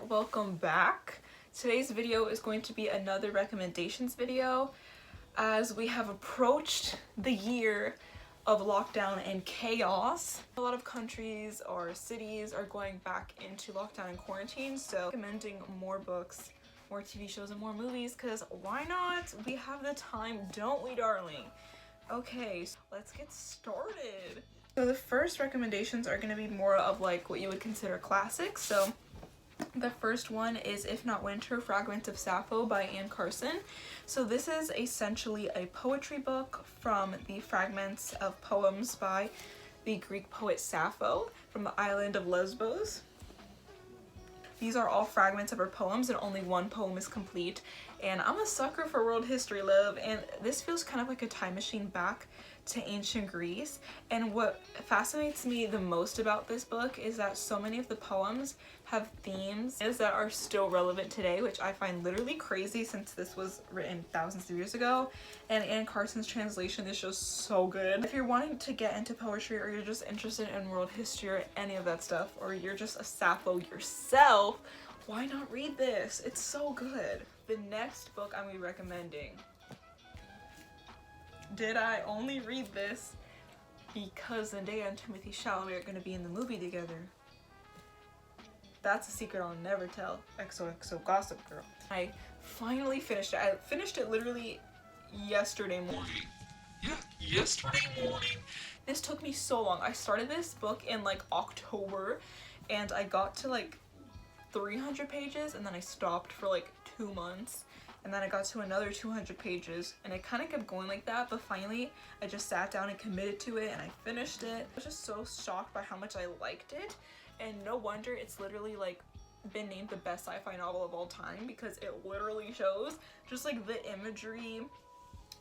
welcome back. Today's video is going to be another recommendations video as we have approached the year of lockdown and chaos. A lot of countries or cities are going back into lockdown and quarantine, so recommending more books, more TV shows, and more movies, because why not? We have the time, don't we, darling? Okay, so let's get started. So the first recommendations are going to be more of like what you would consider classics. So the first one is If Not Winter, Fragments of Sappho by Anne Carson. So this is essentially a poetry book from the fragments of poems by the Greek poet Sappho from the island of Lesbos. These are all fragments of her poems and only one poem is complete. And I'm a sucker for world history, love, and this feels kind of like a time machine back to ancient Greece. And what fascinates me the most about this book is that so many of the poems have themes that are still relevant today, which I find literally crazy since this was written thousands of years ago. And Anne Carson's translation is just so good. If you're wanting to get into poetry, or you're just interested in world history or any of that stuff, or you're just a Sappho yourself, why not read this? It's so good. The next book I'm recommending, did I only read this because Zendaya and Timothée Chalamet are going to be in the movie together? That's a secret I'll never tell. XOXO Gossip Girl. I finally finished it. I finished it literally yesterday morning. Yeah, yesterday morning. This took me so long. I started this book in like October and I got to like 300 pages and then I stopped for like 2 months. And then I got to another 200 pages and it kind of kept going like that, but finally I just sat down and committed to it and I finished it. I was just so shocked by how much I liked it, and no wonder it's literally like been named the best sci-fi novel of all time, because it literally shows just like the imagery,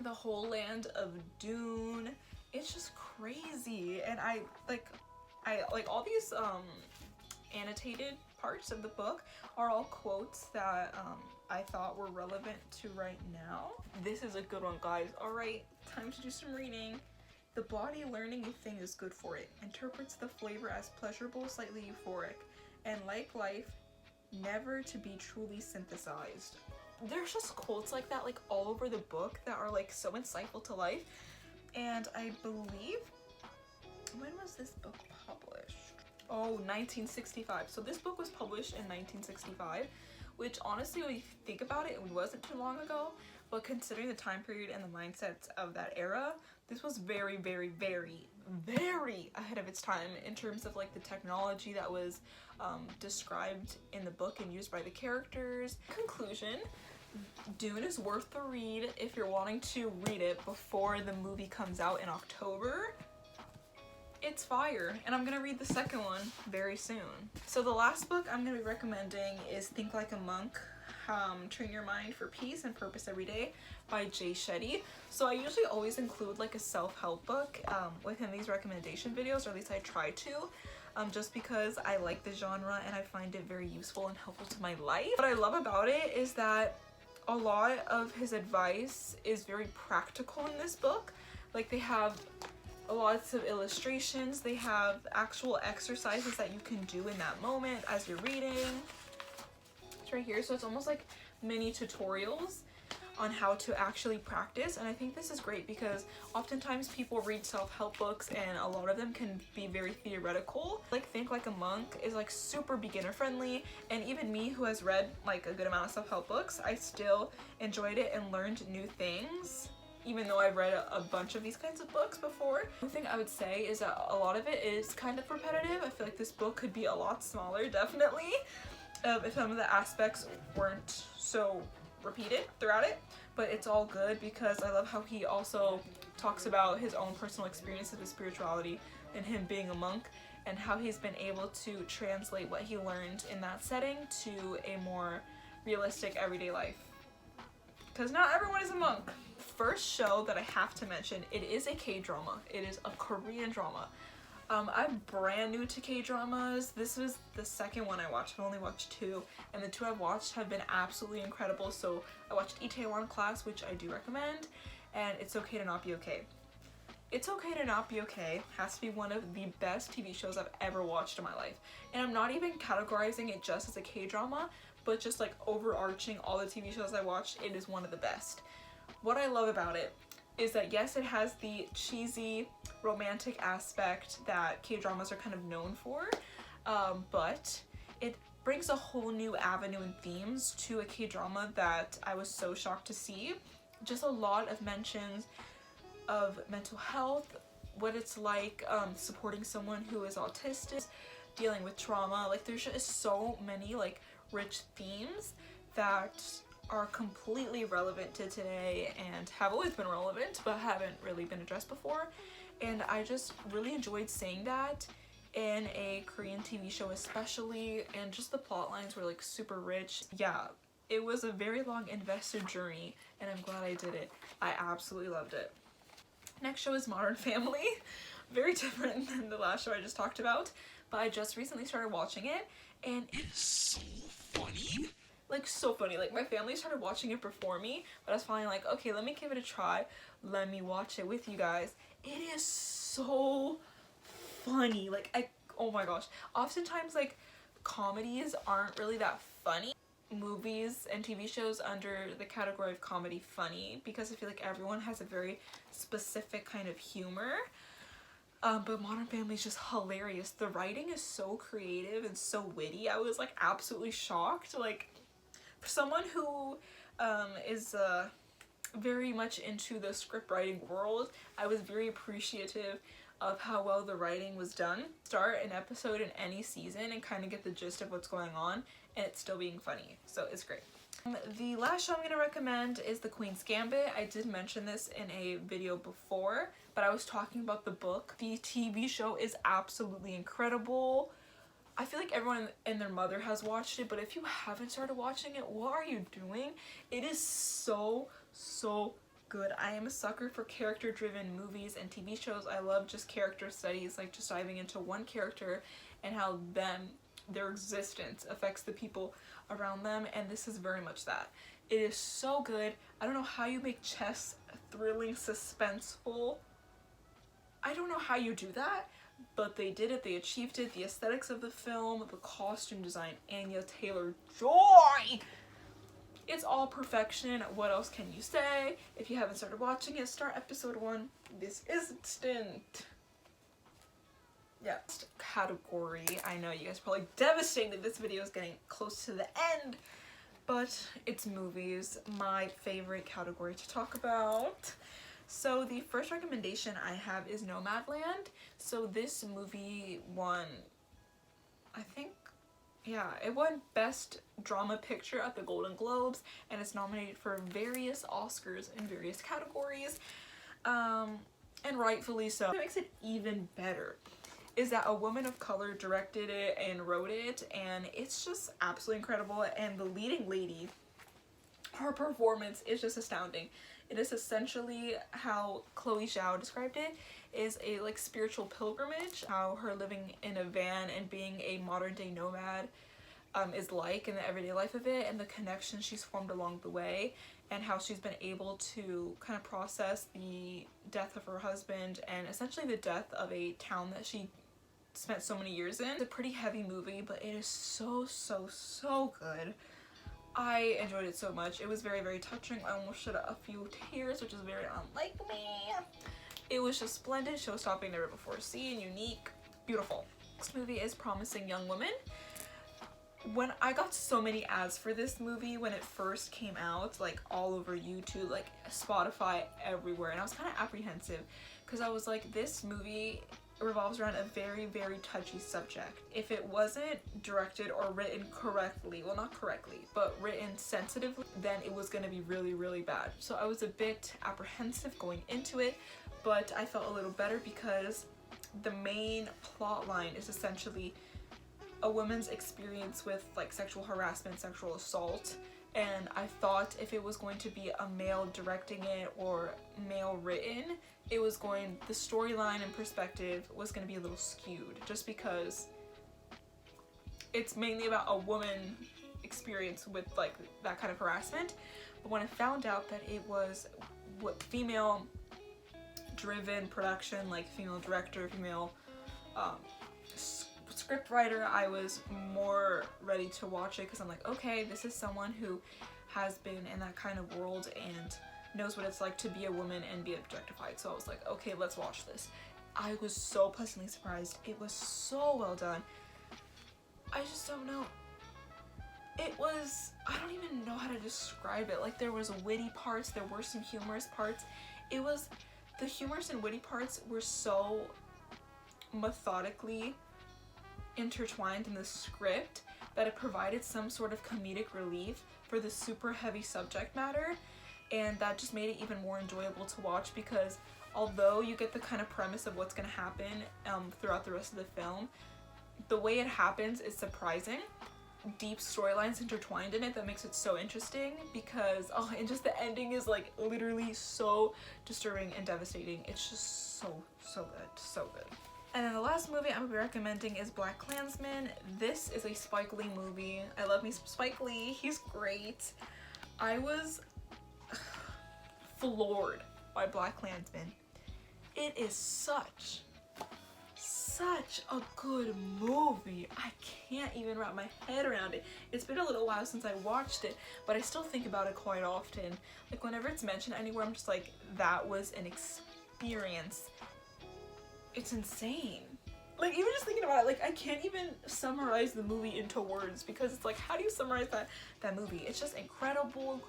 the whole land of Dune. It's just crazy. And I like all these annotated parts of the book are all quotes that I thought were relevant to right now. This is a good one, guys. Alright, time to do some reading. The body learning a thing is good for it, interprets the flavor as pleasurable, slightly euphoric, and like life, never to be truly synthesized. There's just quotes like that like all over the book that are like so insightful to life. And I believe, when was this book published? Oh, 1965. So this book was published in 1965, which honestly, when you think about it, it wasn't too long ago, but considering the time period and the mindsets of that era, this was very, very, very, very ahead of its time in terms of like the technology that was described in the book and used by the characters. Conclusion, Dune is worth the read if you're wanting to read it before the movie comes out in October. It's fire, and I'm gonna read the second one very soon. So the last book I'm gonna be recommending is Think Like a Monk, Train Your Mind for Peace and Purpose Every Day by Jay Shetty. So I usually always include like a self-help book within these recommendation videos, or at least I try to, just because I like the genre and I find it very useful and helpful to my life. What I love about it is that a lot of his advice is very practical in this book. Like, they have lots of illustrations, they have actual exercises that you can do in that moment as you're reading. It's right here, so it's almost like mini tutorials on how to actually practice. And I think this is great because oftentimes people read self-help books and a lot of them can be very theoretical. Like Think Like a Monk is like super beginner friendly, and even me who has read like a good amount of self-help books, I still enjoyed it and learned new things, even though I've read a bunch of these kinds of books before. One thing I would say is that a lot of it is kind of repetitive. I feel like this book could be a lot smaller, definitely, if some of the aspects weren't so repeated throughout it. But it's all good because I love how he also talks about his own personal experiences with spirituality and him being a monk, and how he's been able to translate what he learned in that setting to a more realistic everyday life. Because not everyone is a monk. First show that I have to mention, it is a K-drama. It is a Korean drama. I'm brand new to K-dramas. This was the second one I watched. I've only watched 2, and the 2 I've watched have been absolutely incredible. So I watched Itaewon Class, which I do recommend, and It's Okay to Not Be Okay. It's Okay to Not Be Okay has to be one of the best TV shows I've ever watched in my life. And I'm not even categorizing it just as a K-drama, but just like overarching all the TV shows I watched, it is one of the best. What I love about it is that yes, it has the cheesy romantic aspect that K-dramas are kind of known for, but it brings a whole new avenue and themes to a K-drama that I was so shocked to see. Just a lot of mentions of mental health, what it's like supporting someone who is autistic, dealing with trauma. Like there's just so many like rich themes that are completely relevant to today and have always been relevant but haven't really been addressed before. And I just really enjoyed seeing that in a Korean TV show especially, and just the plot lines were like super rich. Yeah, it was a very long invested journey and I'm glad I did it. I absolutely loved it. Next show is Modern Family. Very different than the last show I just talked about, but I just recently started watching it and it is so funny. Like so funny. Like my family started watching it before me, but I was finally like, okay, let me give it a try. Let me watch it with you guys. It is so funny. Like oh my gosh. Oftentimes like comedies aren't really that funny. Movies and TV shows under the category of comedy funny because I feel like everyone has a very specific kind of humor. But Modern Family is just hilarious. The writing is so creative and so witty. I was like absolutely shocked. Like for someone who is very much into the script writing world, I was very appreciative of how well the writing was done. Start an episode in any season and kind of get the gist of what's going on and it's still being funny, so it's great. The last show I'm going to recommend is The Queen's Gambit. I did mention this in a video before, but I was talking about the book. The TV show is absolutely incredible. I feel like everyone and their mother has watched it, but if you haven't started watching it, what are you doing? It is so good. I am a sucker for character-driven movies and TV shows. I love just character studies, like just diving into one character and how their existence affects the people around them, and this is very much that. It is so good. I don't know how you make chess thrilling, suspenseful. I don't know how you do that, but they did it. They achieved it. The aesthetics of the film, the costume design, Anya Taylor-Joy. It's all perfection. What else can you say? If you haven't started watching it, start episode 1 this instant. Yeah. Category. I know you guys are probably devastated this video is getting close to the end, but it's movies, my favorite category to talk about. So the first recommendation I have is Nomadland. So this movie won, I think, yeah, it won Best Drama Picture at the Golden Globes, and it's nominated for various Oscars in various categories, and rightfully so. What makes it even better is that a woman of color directed it and wrote it, and it's just absolutely incredible. And the leading lady, her performance is just astounding. It is essentially how Chloe Zhao described it, is a like spiritual pilgrimage, how her living in a van and being a modern day nomad is like in the everyday life of it, and the connections she's formed along the way, and how she's been able to kind of process the death of her husband and essentially the death of a town that she spent so many years in. It's a pretty heavy movie, but it is so good. I enjoyed it so much. It was very touching. I almost shed a few tears, which is very unlike me. It was just splendid, show-stopping, never before seen, unique, beautiful. Next movie is Promising Young Woman. When I got so many ads for this movie when it first came out, like all over YouTube, like Spotify, everywhere, and I was kind of apprehensive because I was like, this movie revolves around a very touchy subject. If it wasn't directed or written correctly, well, not correctly, but written sensitively, then it was going to be really bad. So I was a bit apprehensive going into it, but I felt a little better because the main plot line is essentially a woman's experience with like sexual harassment, sexual assault, and I thought if it was going to be a male directing it or male written, the storyline and perspective was going to be a little skewed, just because it's mainly about a woman experience with like that kind of harassment. But when I found out that it was what female driven production, like female director, female script writer, I was more ready to watch it because I'm like, okay, this is someone who has been in that kind of world and knows what it's like to be a woman and be objectified. So I was like, okay, let's watch this. I was so pleasantly surprised. It was so well done. I just don't know. It was, I don't even know how to describe it. Like, there was witty parts, there were some humorous parts. It was, the humorous and witty parts were so methodically intertwined in the script that it provided some sort of comedic relief for the super heavy subject matter, and that just made it even more enjoyable to watch, because although you get the kind of premise of what's going to happen throughout the rest of the film, the way it happens is surprising. Deep storylines intertwined in it that makes it so interesting, because and just the ending is like literally so disturbing and devastating. It's just so good. And then the last movie I'm gonna be recommending is BlacKkKlansman. This is a Spike Lee movie. I love me some Spike Lee. He's great. I was floored by BlacKkKlansman. It is such a good movie. I can't even wrap my head around it. It's been a little while since I watched it, but I still think about it quite often. Like, whenever it's mentioned anywhere, I'm just like, that was an experience. It's insane. Like, even just thinking about it, like, I can't even summarize the movie into words, because it's like, how do you summarize that movie? It's just incredible.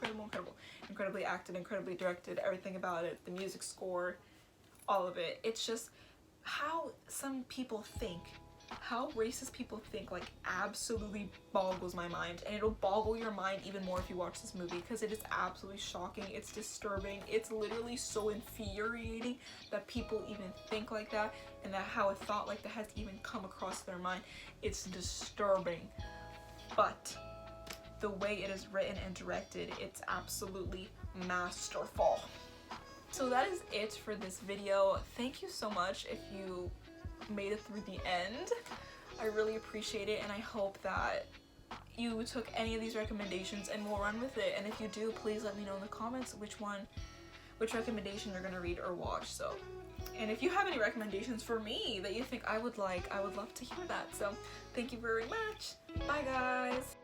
Incredibly acted, incredibly directed, everything about it, the music score, all of it. It's just how some people think, how racist people think, like, absolutely boggles my mind. And it'll boggle your mind even more if you watch this movie, because it is absolutely shocking. It's disturbing. It's literally so infuriating that people even think like that, and that how a thought like that has even come across their mind. It's disturbing. But the way it is written and directed, it's absolutely masterful. So that is it for this video. Thank you so much if you made it through the end. I really appreciate it, and I hope that you took any of these recommendations and will run with it. And if you do, please let me know in the comments which recommendation you're gonna read or watch. So, and if you have any recommendations for me that you think I would like, I would love to hear that. So thank you very much. Bye guys.